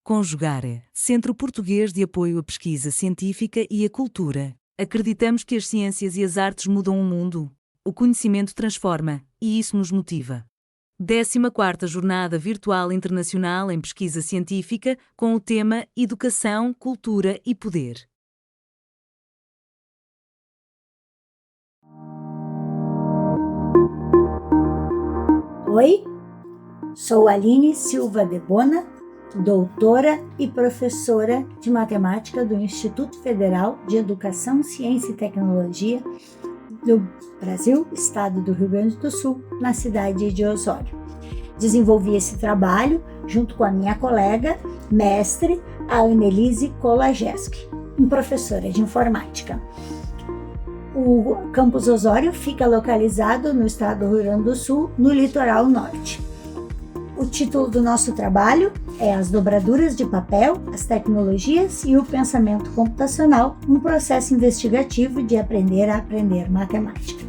Conjugare, Centro Português de Apoio à Pesquisa Científica e à Cultura. Acreditamos que as ciências e as artes mudam o mundo. O conhecimento transforma, e isso nos motiva. 14ª Jornada Virtual Internacional em Pesquisa Científica, com o tema Educação, Cultura e Poder. Oi, sou Aline Silva de Bona, doutora e professora de matemática do Instituto Federal de Educação, Ciência e Tecnologia do Brasil, Estado do Rio Grande do Sul, na cidade de Osório. Desenvolvi esse trabalho junto com a minha colega, mestre, a Annelise Kolajeski, professora de informática. O campus Osório fica localizado no estado do Rio Grande do Sul, no litoral norte. O título do nosso trabalho é As dobraduras de papel, as tecnologias e o pensamento computacional, um processo investigativo de aprender a aprender matemática.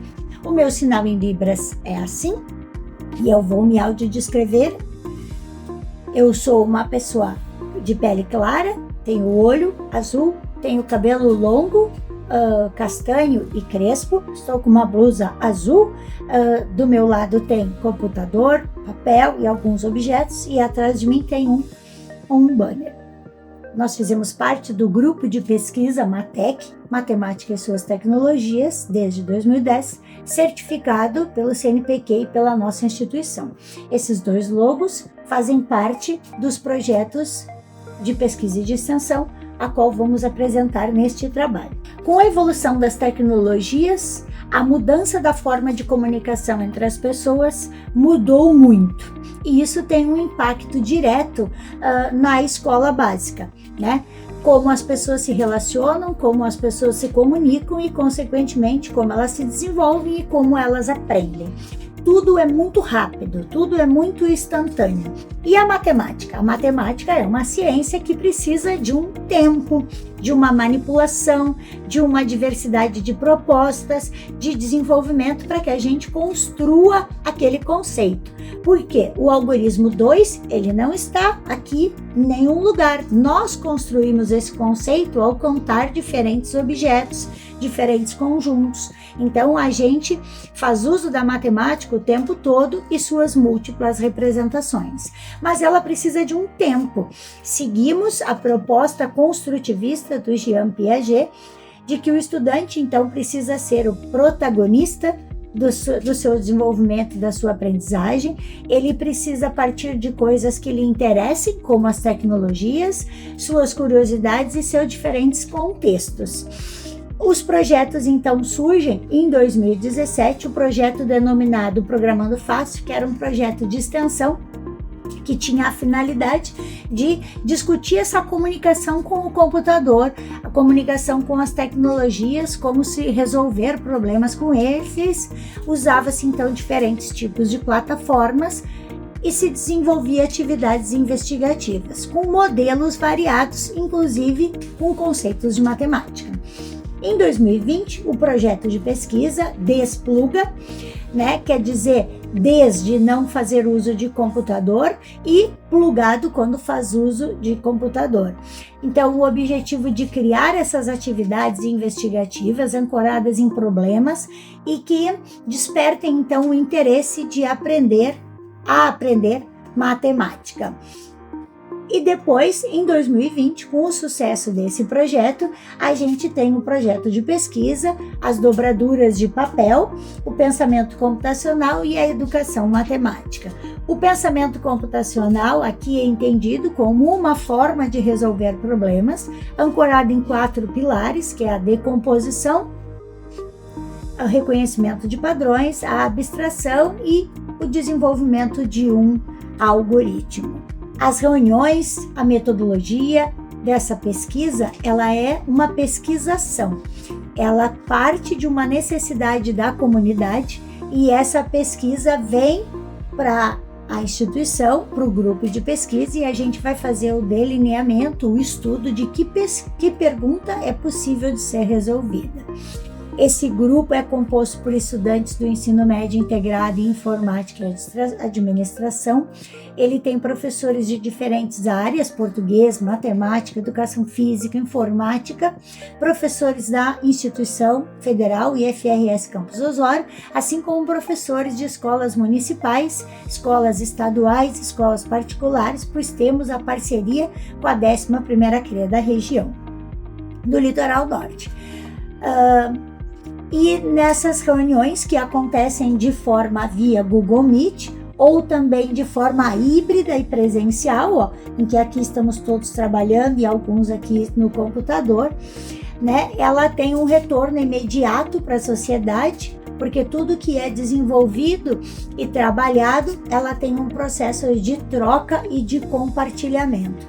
O meu sinal em libras é assim, e eu vou me audiodescrever. Eu sou uma pessoa de pele clara, tenho olho azul, tenho cabelo longo, castanho e crespo, estou com uma blusa azul, do meu lado tem computador, papel e alguns objetos, e atrás de mim tem um banner. Nós fizemos parte do grupo de pesquisa MATEC, Matemática e Suas Tecnologias, desde 2010, certificado pelo CNPq e pela nossa instituição. Esses dois logos fazem parte dos projetos de pesquisa e de extensão, a qual vamos apresentar neste trabalho. Com a evolução das tecnologias, a mudança da forma de comunicação entre as pessoas mudou muito, e isso tem um impacto direto na escola básica, né? Como as pessoas se relacionam, como as pessoas se comunicam e, consequentemente, como elas se desenvolvem e como elas aprendem. Tudo é muito rápido, tudo é muito instantâneo. E a matemática? A matemática é uma ciência que precisa de um tempo, de uma manipulação, de uma diversidade de propostas, de desenvolvimento para que a gente construa aquele conceito. Porque o algoritmo 2, ele não está aqui em nenhum lugar. Nós construímos esse conceito ao contar diferentes objetos, diferentes conjuntos. Então, a gente faz uso da matemática o tempo todo e suas múltiplas representações. Mas ela precisa de um tempo. Seguimos a proposta construtivista do Jean Piaget, de que o estudante, então, precisa ser o protagonista do seu desenvolvimento, da sua aprendizagem. Ele precisa partir de coisas que lhe interessem, como as tecnologias, suas curiosidades e seus diferentes contextos. Os projetos, então, surgem em 2017, o projeto denominado Programando Fácil, que era um projeto de extensão que tinha a finalidade de discutir essa comunicação com o computador, a comunicação com as tecnologias, como se resolver problemas com eles. Usava-se, então, diferentes tipos de plataformas e se desenvolvia atividades investigativas, com modelos variados, inclusive com conceitos de matemática. Em 2020, o projeto de pesquisa Despluga, quer dizer desde não fazer uso de computador e plugado quando faz uso de computador. Então, o objetivo de criar essas atividades investigativas ancoradas em problemas e que despertem, então, o interesse de aprender matemática. E depois, em 2020, com o sucesso desse projeto, a gente tem um projeto de pesquisa, as dobraduras de papel, o pensamento computacional e a educação matemática. O pensamento computacional aqui é entendido como uma forma de resolver problemas, ancorado em 4 pilares, que é a decomposição, o reconhecimento de padrões, a abstração e o desenvolvimento de um algoritmo. As reuniões, a metodologia dessa pesquisa, ela é uma pesquisação. Ela parte de uma necessidade da comunidade e essa pesquisa vem para a instituição, para o grupo de pesquisa, e a gente vai fazer o delineamento, o estudo de que pergunta é possível de ser resolvida. Esse grupo é composto por estudantes do ensino médio integrado em informática e administração. Ele tem professores de diferentes áreas, português, matemática, educação física, informática, professores da instituição federal IFRS Campus Osório, assim como professores de escolas municipais, escolas estaduais, escolas particulares, pois temos a parceria com a 11ª CRE da região do Litoral Norte. E nessas reuniões que acontecem de forma via Google Meet ou também de forma híbrida e presencial, em que aqui estamos todos trabalhando e alguns aqui no computador, né? Ela tem um retorno imediato para a sociedade, porque tudo que é desenvolvido e trabalhado, ela tem um processo de troca e de compartilhamento.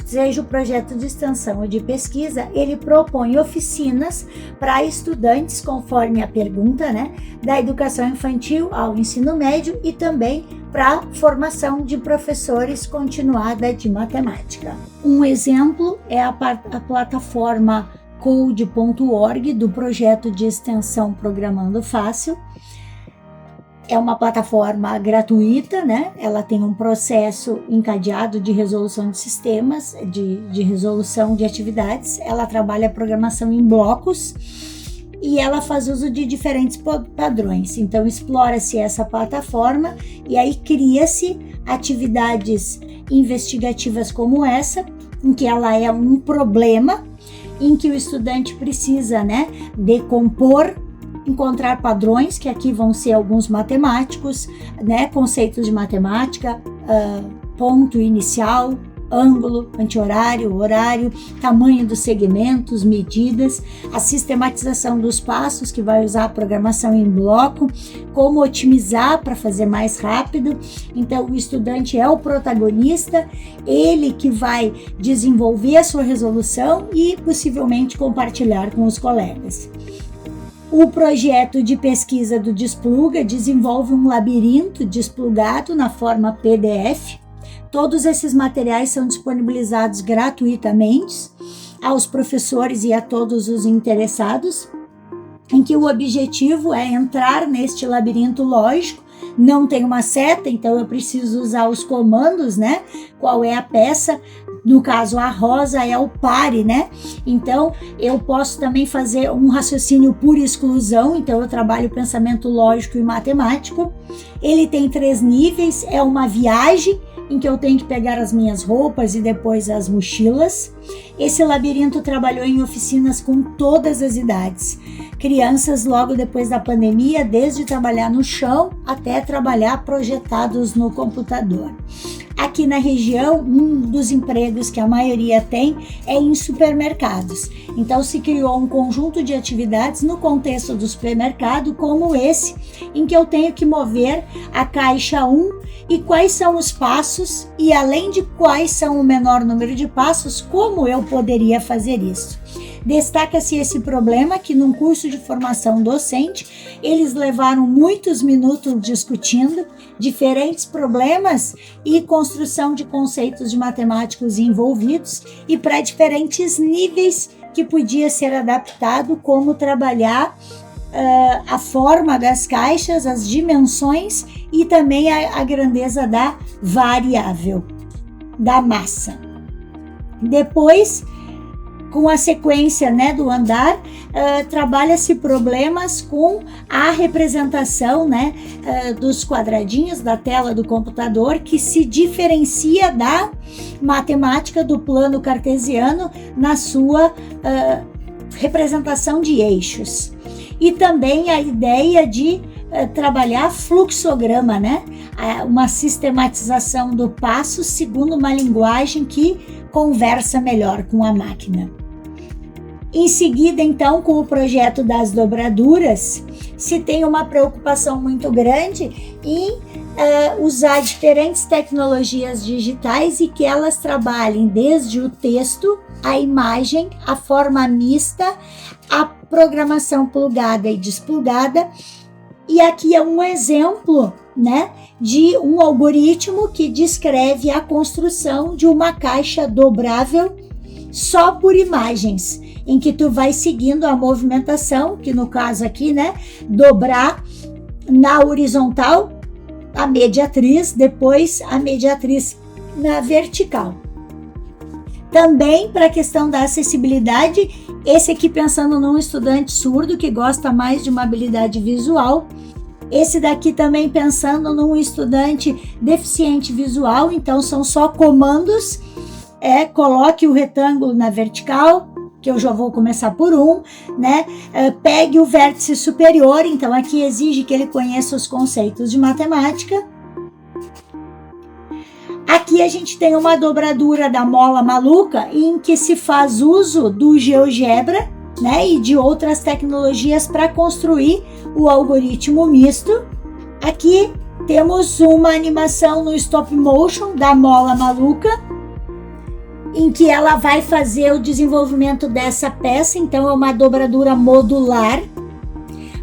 Seja o projeto de extensão ou de pesquisa, ele propõe oficinas para estudantes, conforme a pergunta, né, da educação infantil ao ensino médio e também para formação de professores continuada de matemática. Um exemplo é a plataforma code.org do projeto de extensão Programando Fácil. É uma plataforma gratuita, né? Ela tem um processo encadeado de resolução de sistemas, de resolução de atividades. Ela trabalha a programação em blocos e ela faz uso de diferentes padrões. Então, explora-se essa plataforma e aí cria-se atividades investigativas como essa, em que ela é um problema, em que o estudante precisa, né, decompor, encontrar padrões, que aqui vão ser alguns matemáticos, né, conceitos de matemática, ponto inicial, ângulo, anti-horário, horário, tamanho dos segmentos, medidas, a sistematização dos passos, que vai usar a programação em bloco, como otimizar para fazer mais rápido. Então, o estudante é o protagonista, ele que vai desenvolver a sua resolução e possivelmente compartilhar com os colegas. O projeto de pesquisa do Despluga desenvolve um labirinto desplugado na forma PDF. Todos esses materiais são disponibilizados gratuitamente aos professores e a todos os interessados, em que o objetivo é entrar neste labirinto lógico. Não tem uma seta, então eu preciso usar os comandos, né? Qual é a peça? No caso, a rosa é o pare, né? Então, eu posso também fazer um raciocínio por exclusão, então eu trabalho pensamento lógico e matemático. Ele tem 3 níveis, é uma viagem, em que eu tenho que pegar as minhas roupas e depois as mochilas. Esse labirinto trabalhou em oficinas com todas as idades. Crianças logo depois da pandemia, desde trabalhar no chão até trabalhar projetados no computador. Aqui na região, um dos empregos que a maioria tem é em supermercados. Então se criou um conjunto de atividades no contexto do supermercado, como esse, em que eu tenho que mover a caixa 1 e quais são os passos, e além de quais são o menor número de passos, como eu poderia fazer isso. Destaca-se esse problema que num curso de formação docente, eles levaram muitos minutos discutindo diferentes problemas e construção de conceitos de matemáticos envolvidos e para diferentes níveis que podia ser adaptado, como trabalhar a forma das caixas, as dimensões e também a grandeza da variável, da massa. Depois, com a sequência, né, do andar, trabalha-se problemas com a representação, né, dos quadradinhos da tela do computador, que se diferencia da matemática do plano cartesiano na sua representação de eixos. E também a ideia de trabalhar fluxograma, né? Uma sistematização do passo segundo uma linguagem que conversa melhor com a máquina. Em seguida, então, com o projeto das dobraduras, se tem uma preocupação muito grande em usar diferentes tecnologias digitais e que elas trabalhem desde o texto, a imagem, a forma mista, a programação plugada e desplugada. E aqui é um exemplo, né, de um algoritmo que descreve a construção de uma caixa dobrável só por imagens. em que tu vai seguindo a movimentação, que no caso aqui, né, dobrar na horizontal a mediatriz, depois a mediatriz na vertical. Também para a questão da acessibilidade, esse aqui pensando num estudante surdo que gosta mais de uma habilidade visual, esse daqui também pensando num estudante deficiente visual, então são só comandos, coloque o retângulo na vertical, que eu já vou começar por um, né? Pegue o vértice superior, então aqui exige que ele conheça os conceitos de matemática. Aqui a gente tem uma dobradura da mola maluca em que se faz uso do GeoGebra, né, e de outras tecnologias para construir o algoritmo misto. Aqui temos uma animação no stop motion da mola maluca, em que ela vai fazer o desenvolvimento dessa peça, então é uma dobradura modular,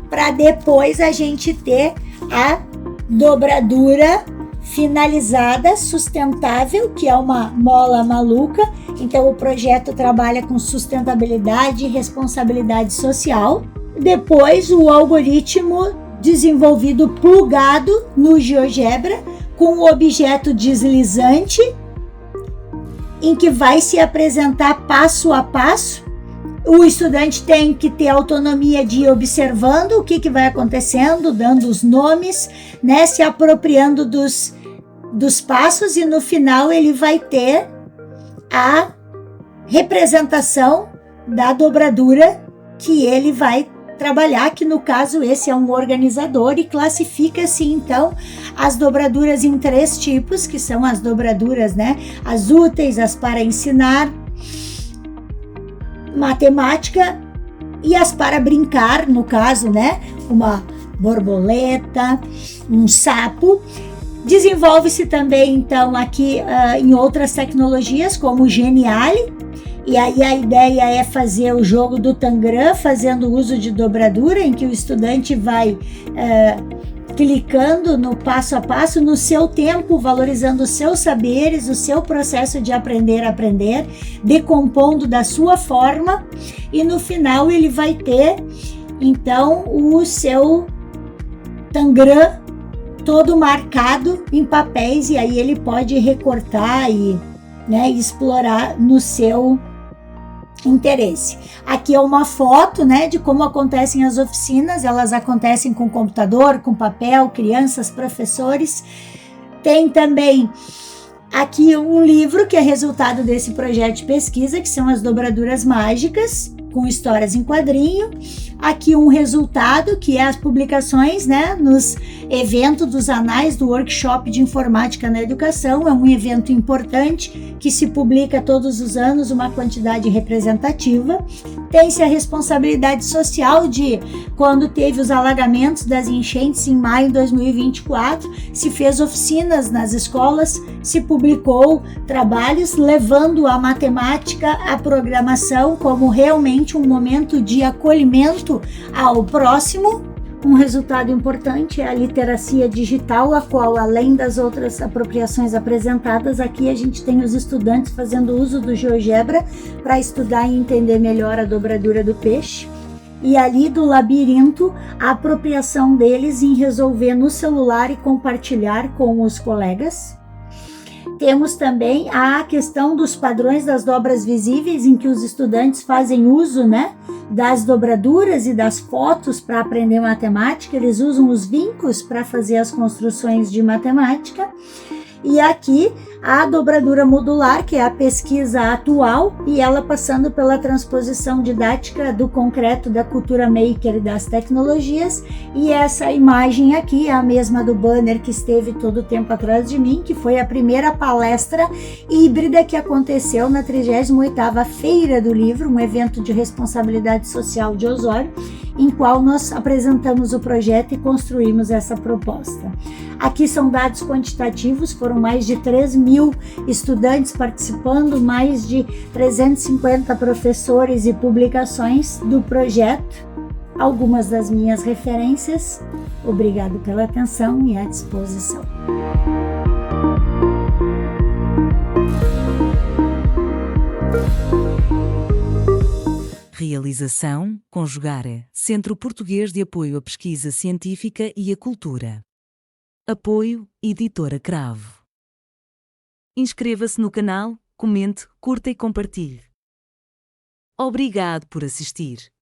para depois a gente ter a dobradura finalizada, sustentável, que é uma mola maluca. Então o projeto trabalha com sustentabilidade e responsabilidade social. Depois o algoritmo desenvolvido plugado no GeoGebra com o objeto deslizante, em que vai se apresentar passo a passo. O estudante tem que ter autonomia de ir observando o que vai acontecendo, dando os nomes, né, se apropriando dos passos, e no final ele vai ter a representação da dobradura que ele vai trabalhar, que no caso esse é um organizador, e classifica-se então as dobraduras em 3 tipos, que são as dobraduras, né, as úteis, as para ensinar matemática e as para brincar, no caso, né, uma borboleta, um sapo. Desenvolve-se também então aqui em outras tecnologias como o Geniali, e aí a ideia é fazer o jogo do Tangram fazendo uso de dobradura, em que o estudante vai clicando no passo a passo, no seu tempo, valorizando os seus saberes, o seu processo de aprender, decompondo da sua forma, e no final ele vai ter então o seu Tangram todo marcado em papéis, e aí ele pode recortar e, né, explorar no seu interesse. Aqui é uma foto, né, de como acontecem as oficinas. Elas acontecem com computador, com papel, crianças, professores. Tem também aqui um livro que é resultado desse projeto de pesquisa, que são as dobraduras mágicas, com histórias em quadrinho. Aqui um resultado, que é as publicações, né, nos eventos dos anais do Workshop de Informática na Educação. É um evento importante que se publica todos os anos uma quantidade representativa. Tem-se a responsabilidade social de, quando teve os alagamentos das enchentes em maio de 2024, se fez oficinas nas escolas, se publicou trabalhos levando a matemática, a programação como realmente um momento de acolhimento ao próximo. Um resultado importante é a literacia digital, a qual, além das outras apropriações apresentadas, aqui a gente tem os estudantes fazendo uso do GeoGebra para estudar e entender melhor a dobradura do peixe. E ali do labirinto, a apropriação deles em resolver no celular e compartilhar com os colegas. Temos também a questão dos padrões das dobras visíveis, em que os estudantes fazem uso, né, das dobraduras e das fotos para aprender matemática. Eles usam os vincos para fazer as construções de matemática. E aqui a dobradura modular, que é a pesquisa atual, e ela passando pela transposição didática do concreto, da cultura maker e das tecnologias. E essa imagem aqui é a mesma do banner que esteve todo o tempo atrás de mim, que foi a primeira palestra híbrida que aconteceu na 38ª Feira do Livro, um evento de responsabilidade social de Osório, em qual nós apresentamos o projeto e construímos essa proposta. Aqui são dados quantitativos, foram mais de 3.000 estudantes participando, mais de 350 professores e publicações do projeto. Algumas das minhas referências. Obrigado pela atenção e à disposição. Realização, Conjugare, Centro Português de Apoio à Pesquisa Científica e à Cultura. Apoio, Editora Cravo. Inscreva-se no canal, comente, curta e compartilhe. Obrigado por assistir.